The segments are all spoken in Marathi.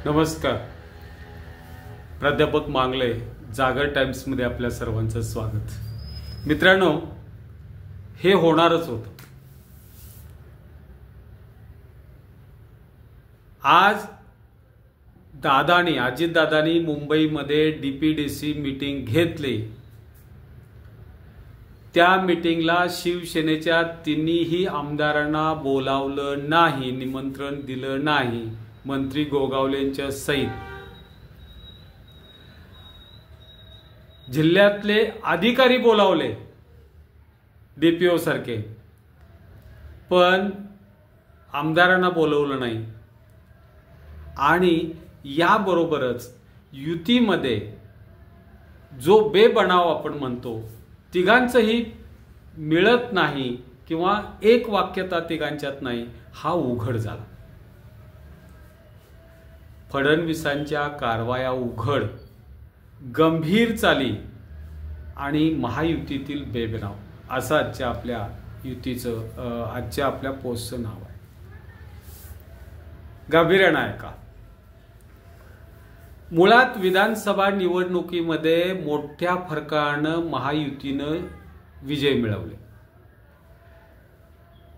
नमस्कार. प्राध्यापक मांगले, जागर टाइम्समध्ये आपल्या सर्वांचं स्वागत. मित्रांनो, हे होणारच होतं. आज अजितदादांनी मुंबईमध्ये DPDC मीटिंग घेतली. त्या मीटिंगला शिवसेनेच्या तिन्ही आमदारांना बोलावलं नाही, निमंत्रण दिलं नाही, मंत्री गोगावलेंच्या सहित. जिल्ह्यातले अधिकारी बोलावले, DPO सारखे, पण आमदारांना बोलवलं नाही. आणि याबरोबरच युतीमध्ये जो बेबनाव आपण म्हणतो, तिघांचंही मिळत नाही किंवा एक वाक्यता तिघांच्यात नाही, हा उघड झाला. फडणवीसांच्या कारवाया उघड, गंभीर चाली आणि महायुतीतील बेबनाव, असं आजच्या आपल्या युतीचं आजच्या आपल्या पोस्टचं नाव आहे. गांभीर्यानं ऐका. मुळात विधानसभा निवडणुकीमध्ये मोठ्या फरकानं महायुतीनं विजय मिळवले.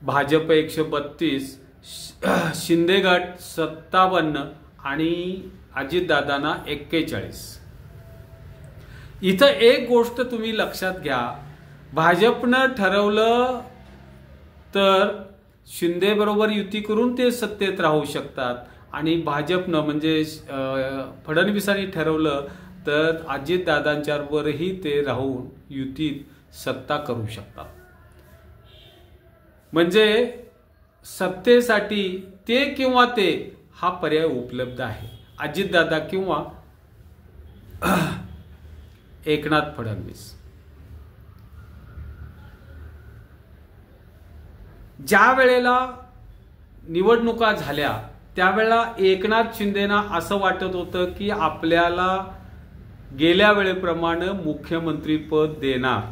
भाजप 132, शिंदे गट 57 आणि अजितदादांना 41. इथं एक गोष्ट तुम्ही लक्षात घ्या. भाजपनं ठरवलं तर शिंदे बरोबर युती करून ते सत्तेत राहू शकतात आणि भाजपनं म्हणजे फडणवीसांनी ठरवलं तर अजितदादांच्यावरही ते राहून युतीत सत्ता करू शकतात. म्हणजे सत्तेसाठी ते किंवा ते हा पर्याय उपलब्ध आहे. अजितदादा किंवा एकनाथ फडणवीस. ज्या वेळेला निवडणुका झाल्या त्यावेळेला एकनाथ शिंदेना असं वाटत होतं की आपल्याला गेल्या वेळेप्रमाणे मुख्यमंत्री पद देणार,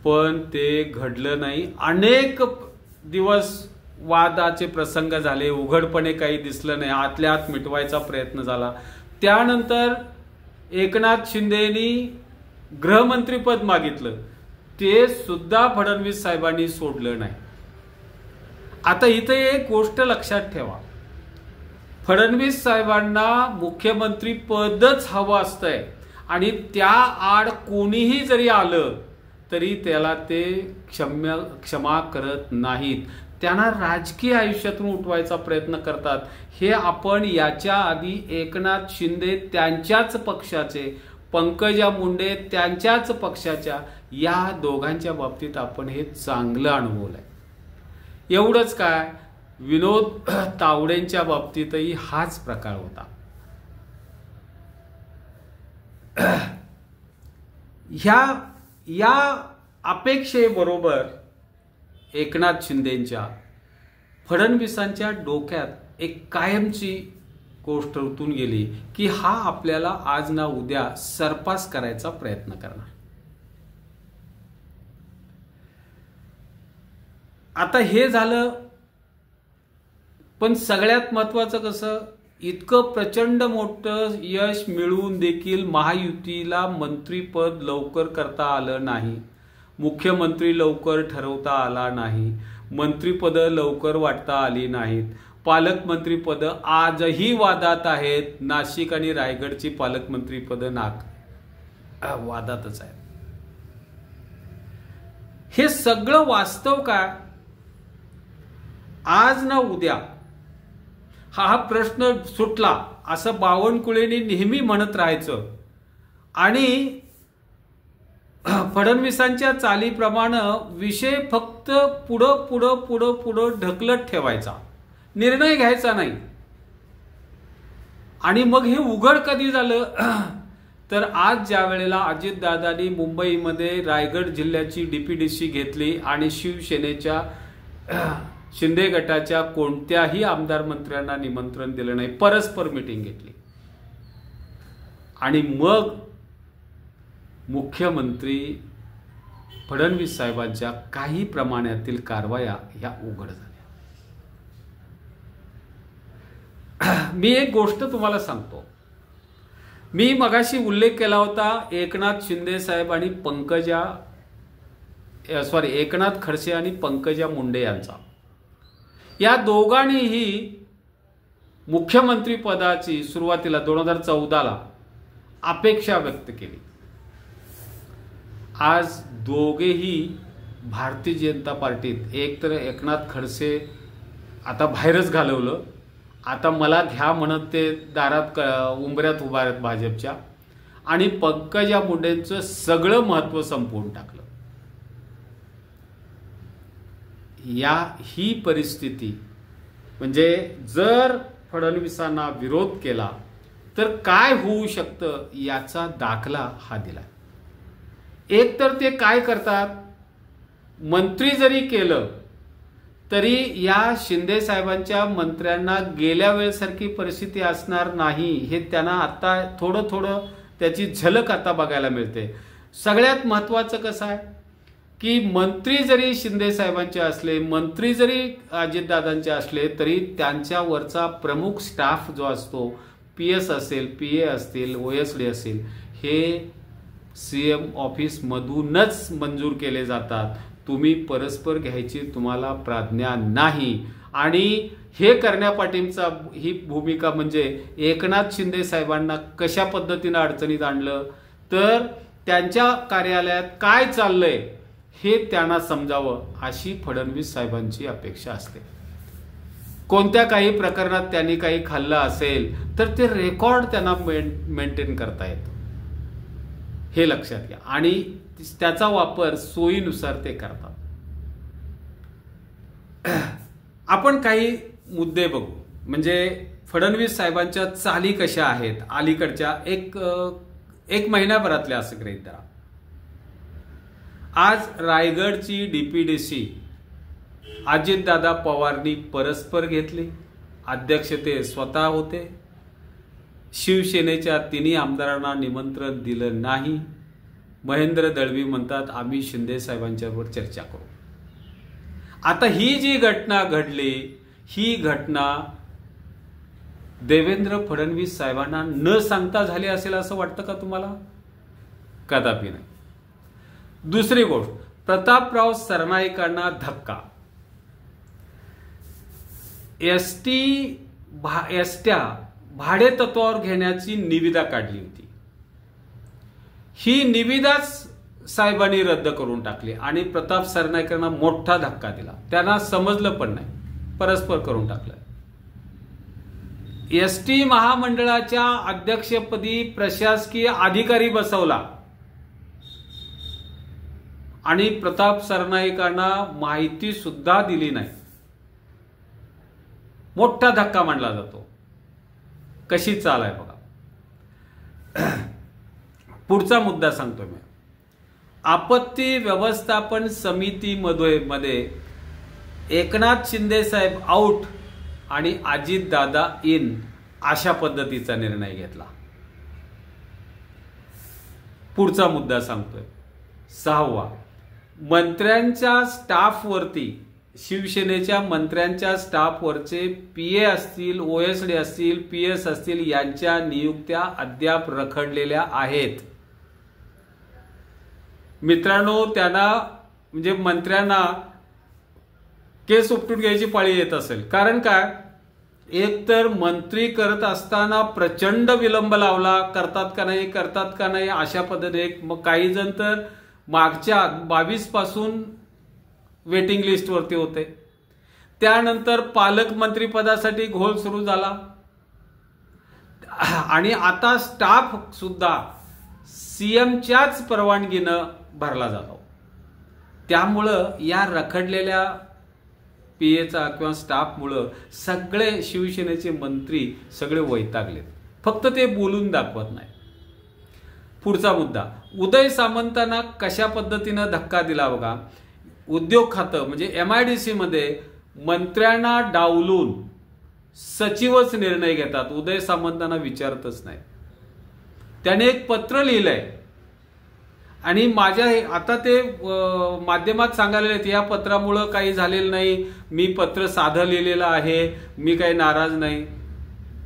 पण ते घडलं नाही. अनेक दिवस वादाचे प्रसंग झाले, उघडपणे काही दिसलं नाही, आतल्या आत मिटवायचा प्रयत्न झाला. त्यानंतर एकनाथ शिंदेनी गृहमंत्रीपद मागितलं, ते सुद्धा फडणवीस साहेबांनी सोडलं नाही. आता इथे एक गोष्ट लक्षात ठेवा, फडणवीस साहेबांना मुख्यमंत्री पदच हवं असतंय आणि त्या आड कोणीही जरी आलं तरी त्याला ते क्षमा करत नाहीत. त्यांना राजकीय आयुष्यातून उठवायचा प्रयत्न करतात. हे आपण याच्या आधी एकनाथ शिंदे त्यांच्याच पक्षाचे, पंकजा मुंडे त्यांच्याच पक्षाच्या, या दोघांच्या बाबतीत आपण हे चांगलं अनुभवलंय. एवढंच काय, विनोद तावडेंच्या बाबतीतही हाच प्रकार होता. या अपेक्षेबरोबर एकनाथ शिंदेच्या फडणवीसांच्या डोक्यात एक कायमची गोष्ट रुतून गेली की हा आपल्याला आज ना उद्या सरपास करायचा प्रयत्न करणार. आता हे झालं, पण सगळ्यात महत्वाचं कसं, इतकं प्रचंड मोठं यश मिळवून देखील महायुतीला मंत्रीपद लवकर करता आलं नाही, मुख्यमंत्री लवकर ठरवता आला नाही, मंत्रीपद लवकर वाटता आली नाहीत. पालकमंत्रीपद आजही वादात आहेत. नाशिक आणि रायगडची पालकमंत्रीपद वादातच आहेत. हे सगळं वास्तव काय, आज ना उद्या हा प्रश्न सुटला असं बावनकुळेंनी नेहमी म्हणत राहायचं आणि फडणवीसांच्या चालीप्रमाणे विषय फक्त पुढं पुढं पुढं पुढं ढकलत ठेवायचा, निर्णय घ्यायचा नाही. आणि मग हे उघड कधी झालं तर आज ज्या वेळेला अजितदादांनी मुंबईमध्ये रायगड जिल्ह्याची DPDC घेतली आणि शिवसेनेच्या शिंदे गटाच्या कोणत्याही आमदार मंत्र्यांना निमंत्रण दिलं नाही, परस्पर मीटिंग घेतली आणि मग मुख्यमंत्री फडणवीस साहेबांच्या काही प्रमाणातील कारवाया ह्या उघड झाल्या. मी एक गोष्ट तुम्हाला सांगतो. मी मगाशी उल्लेख केला होता एकनाथ शिंदे साहेब आणि एकनाथ खडसे आणि पंकजा मुंडे यांचा. या दोघांनीही मुख्यमंत्री पदाची सुरुवातीला 2014ला अपेक्षा व्यक्त केली. आज दोघेही भारतीय जनता पार्टीत, एक तर एकनाथ खडसे आता बाहेरच घालवलं, आता मला घ्या म्हणत ते दारात उंबऱ्यात उभा आहेत भाजपच्या, आणि पंकजा मुंडेंचं सगळं महत्त्व संपवून टाकलं. ही परिस्थिती म्हणजे जर फडणवीसांना विरोध केला तर काय होऊ शकतं याचा दाखला हा दिला. एक तर ते काय करतात, मंत्री जरी केलं तरी या शिंदे साहेबांच्या मंत्र्यांना गेल्या वेळेसारखी परिस्थिती असणार नाही, हे त्यांना आता थोडं थोडं त्याची झलक आता बघायला मिळते. सगळ्यात महत्त्वाचं कसं आहे की मंत्री जरी शिंदे साहेबांचे असले, मंत्री जरी अजितदादांचे असले, तरी त्यांच्यावरचा प्रमुख स्टाफ जो असतो, PS असेल, PA असतील, OSD असेल, हे CM ऑफिसमधूनच मंजूर केले जातात. तुम्ही परस्पर घ्यायची तुम्हाला प्राज्ञा नाही. आणि हे करण्यापाठींचा ही भूमिका म्हणजे एकनाथ शिंदे साहेबांना कशा पद्धतीनं अडचणीत आणलं, तर त्यांच्या कार्यालयात काय चाललंय हे त्यांना समजावं अशी फडणवीस साहेबांची अपेक्षा असते. कोणत्या काही प्रकरणात त्यांनी काही खाल्लं असेल तर ते रेकॉर्ड त्यांना मेंटेन करता येतं, हे लक्षात घ्या, आणि त्याचा वापर सोयीनुसार ते करतात. आपण काही मुद्दे बघू, म्हणजे फडणवीस साहेबांच्या चाली कशा आहेत अलीकडच्या एक महिन्याभरातल्या असं गृहीत धरा. आज रायगडची DPDC अजितदादा पवारनी परस्पर घेतली. अध्यक्ष ते स्वतः होते. शिवसेनेच्या तिन्ही आमदारांना निमंत्रण दिलं नाही. महेंद्र दळवी म्हणतात आम्ही शिंदे साहेबांच्यावर चर्चा करू. आता ही जी घटना घडली, ही घटना देवेंद्र फडणवीस साहेबांना न सांगता झाली असेल असं वाटतं का तुम्हाला? कदापि नाही. दुसरी गोष्ट, प्रतापराव सरनाईकांना धक्का. एसट्या भाडे तत्वावर घेण्याची निविदा काढली होती. ही निविदाच साहेबांनी रद्द करून टाकली आणि प्रताप सरनाईकांना मोठा धक्का दिला. त्यांना समजलं पण नाही, परस्पर करून टाकलं. ST महामंडळाच्या अध्यक्षपदी प्रशासकीय अधिकारी बसवला आणि प्रताप सरनाईकांना माहिती सुद्धा दिली नाही. मोठा धक्का मानला जातो. कशी चाल आहे बघा. पुढचा मुद्दा सांगतो मी. आपत्ती व्यवस्थापन समितीमध्ये एकनाथ शिंदे साहेब आउट आणि अजितदादा इन अशा पद्धतीचा निर्णय घेतला. पुढचा मुद्दा सांगतोय 6वा. मंत्र्यांच्या स्टाफवरती, शिवसेनेच्या मंत्र्यांच्या स्टाफवरचे PA असतील, OSD असतील, PS असतील, यांच्या नियुक्त्या अद्याप रखडलेल्या आहेत. मित्रांनो, त्यांना म्हणजे मंत्र्यांना केस उपटून घ्यायची पाळी येत असेल. कारण काय, एक तर मंत्री करत असताना प्रचंड विलंब लावला, करतात का नाही अशा पद्धतीने. मग काही जण तर मागच्या 22 पासून वेटिंग लिस्टवरती होते. त्यानंतर पालकमंत्री पदासाठी घोळ सुरू झाला आणि आता स्टाफ सुद्धा CMच्याच परवानगीनं भरला जातो. त्यामुळं या रखडलेल्या PAचा किंवा स्टाफमुळं सगळे शिवसेनेचे मंत्री सगळे वैतागलेत. फक्त ते बोलून दाखवत नाही. पुढचा मुद्दा, उदय सामंतांना कशा पद्धतीनं धक्का दिला बघा. उद्योग खातं म्हणजे MIDC मध्ये मंत्र्यांना डावलून सचिवच निर्णय घेतात. उदय सामंतांना विचारतच नाही. त्याने एक पत्र लिहिलंय आणि माझ्या आता ते माध्यमात सांगायला येते या पत्रामुळं काही झालेलं नाही, मी पत्र साधं लिहिलेलं आहे, मी काही नाराज नाही.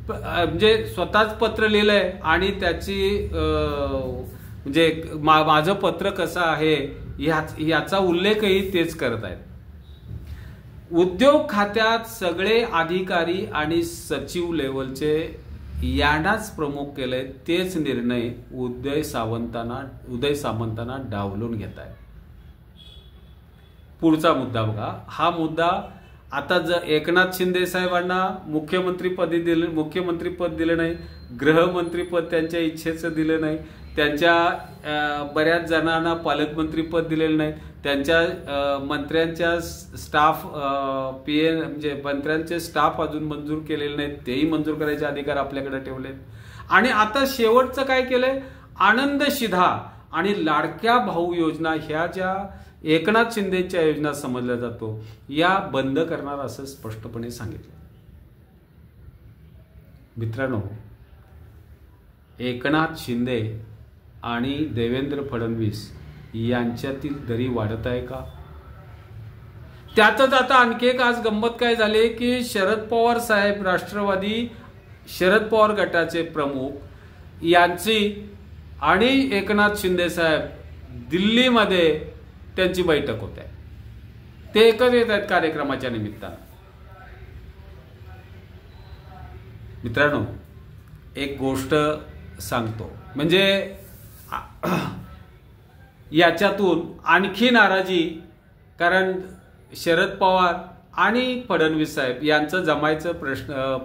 म्हणजे स्वतःच पत्र लिहिलंय आणि त्याची म्हणजे माझं पत्र कसं आहे याचा उल्लेखही तेच करत आहेत. उद्योग खात्यात सगळे अधिकारी आणि सचिव लेवलचे यांनाच प्रमुख केले, तेच निर्णय उदय सामंतांना डावलून घेत आहेत. पुढचा मुद्दा बघा. हा मुद्दा आता जर एकनाथ शिंदे साहेबांना मुख्यमंत्रीपद दिलं नाही, गृहमंत्रीपद त्यांच्या इच्छेचं दिलं नाही, त्यांच्या बऱ्याच जणांना पालकमंत्रीपद दिलेलं नाही, त्यांच्या मंत्र्यांच्या स्टाफ म्हणजे मंत्र्यांचे स्टाफ अजून मंजूर केलेले नाहीत, तेही मंजूर करायचे अधिकार आपल्याकडे ठेवलेत. आणि आता शेवटचं काय केलंय, आनंद शिधा आणि लाडक्या भाऊ योजना ह्या ज्या एकनाथ शिंदेच्या योजना समजल्या जातो या बंद करणार असं स्पष्टपणे सांगितलं. मित्रांनो, एकनाथ शिंदे आणि देवेंद्र फडणवीस यांच्यातील दरी वाढत आहे का? त्यातच आता आणखी एक आज गंमत काय झाली की शरद पवार साहेब, राष्ट्रवादी शरद पवार गटाचे प्रमुख यांची आणि एकनाथ शिंदे साहेब दिल्लीमध्ये त्यांची बैठक होत आहे. ते एकच येत आहेत कार्यक्रमाच्या निमित्तानं. मित्रांनो, एक गोष्ट सांगतो, म्हणजे याच्यातून आणखी नाराजी, कारण शरद पवार आणि फडणवीस साहेब यांचं जमायचं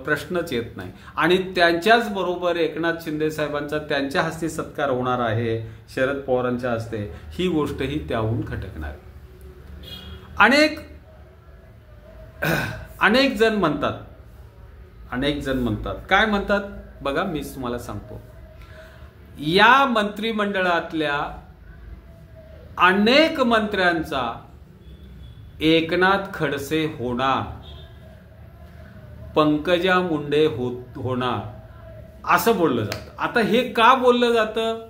प्रश्नच येत नाही आणि त्यांच्याच बरोबर एकनाथ शिंदे साहेबांचा त्यांच्या हस्ते सत्कार होणार आहे, शरद पवारांच्या हस्ते, ही गोष्टही त्याहून खटकणार. अनेक जण म्हणतात काय म्हणतात बघा, मी तुम्हाला सांगतो. या मंत्रिमंडळातल्या अनेक मंत्र्यांचा एकनाथ खडसे होणार, पंकजा मुंडे होणार असं बोललं जातं. आता हे का बोललं जातं,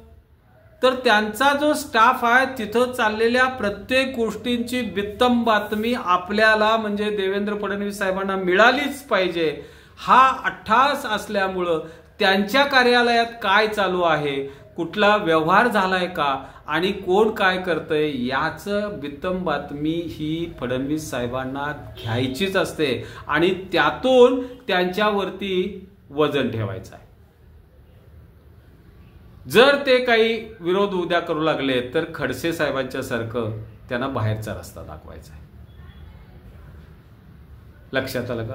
तर त्यांचा जो स्टाफ आहे तिथं चाललेल्या प्रत्येक गोष्टींची बित्तम बातमी आपल्याला म्हणजे देवेंद्र फडणवीस साहेबांना मिळालीच पाहिजे हा अट्टास असल्यामुळं त्यांच्या कार्यालयात काय चालू आहे, कुठला व्यवहार झालाय का आणि कोण काय करतंय याचं बित्तम बातमी ही फडणवीस साहेबांना घ्यायचीच असते आणि त्यातून त्यांच्यावरती वजन ठेवायचं आहे. जर ते काही विरोध उद्या करू लागले तर खडसे साहेबांच्या सारखं त्यांना बाहेरचा रस्ता दाखवायचा आहे. लक्षात आलं का?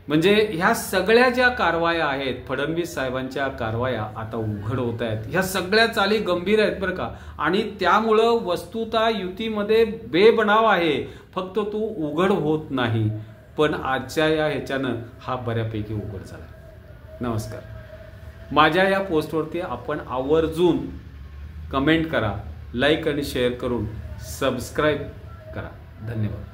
म्हणजे ह्या सगळ्या ज्या कारवाया आहेत, फडणवीस साहेबांच्या कारवाया आता उघड होत आहेत. ह्या सगळ्या चाली गंभीर आहेत बरं का, आणि त्यामुळं वस्तुतः युतीमध्ये बेबनाव आहे, फक्त तो उघड होत नाही. पण आजच्या या ह्याच्यानं हा बऱ्यापैकी उघड झाला. नमस्कार. माझ्या या पोस्टवरती आपण आवर्जून कमेंट करा, लाईक आणि शेअर करून सबस्क्राईब करा. धन्यवाद.